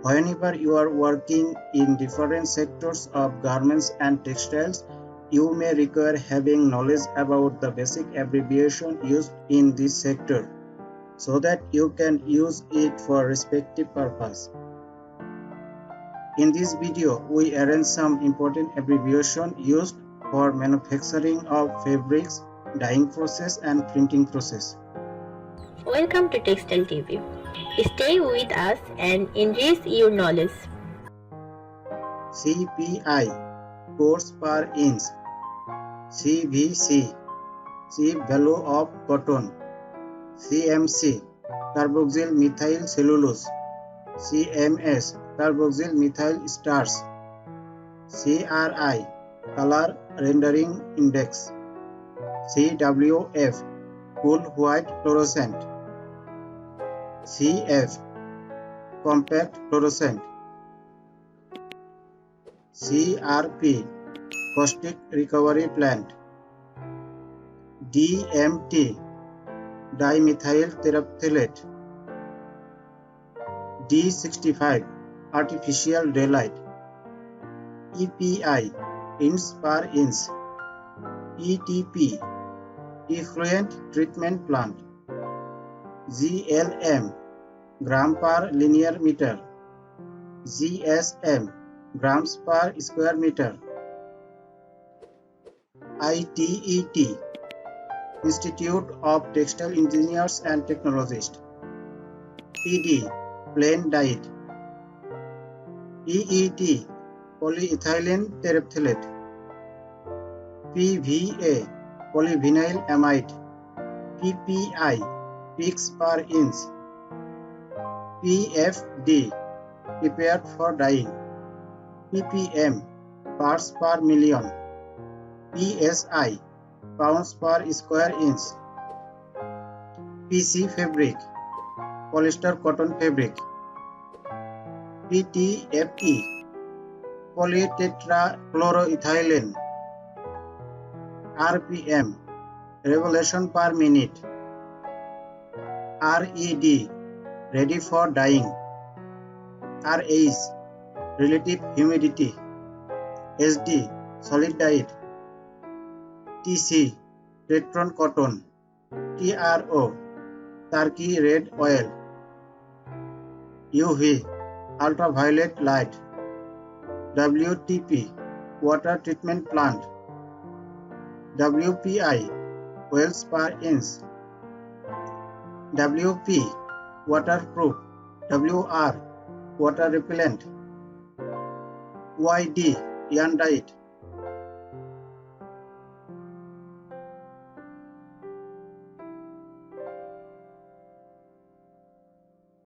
Whenever you are working in different sectors of garments and textiles, you may require having knowledge about the basic abbreviation used in this sector, so that you can use it for respective purpose. In this video, we arrange some important abbreviation used for manufacturing of fabrics, dyeing process and printing process. Welcome to Textile TV. Stay with us and enrich your knowledge. CPI, course per inch. CVC, C value of cotton. CMC, carboxyl methyl cellulose. CMS, carboxyl methyl starch. CRI, color rendering index. CWF, cool white fluorescent. CF, compact fluorescent. CRP, caustic recovery plant. DMT, dimethyl terephthalate. D65-Artificial Daylight. EPI, inch per inch. ETP, effluent treatment plant. GLM, gram per linear meter. GSM, grams per square meter. ITET, Institute of Textile Engineers and Technologists. PD, plain dyed. EET, polyethylene terephthalate. PVA, polyvinyl amide. PPI, picks per inch. PFD, prepared for dyeing. ppm, parts per million. PSI, pounds per square inch. PC fabric, polyester cotton fabric. PTFE, polytetrachloroethylene. RPM, revolution per minute. RED, ready for dyeing. RH, relative humidity. SD, solid dyed. TC, Tetron cotton. TRO, Turkey Red Oil. UV, ultraviolet light. WTP, water treatment plant. WPI, wells per inch. WP, waterproof. WR, water repellent. YD, yarn dyed.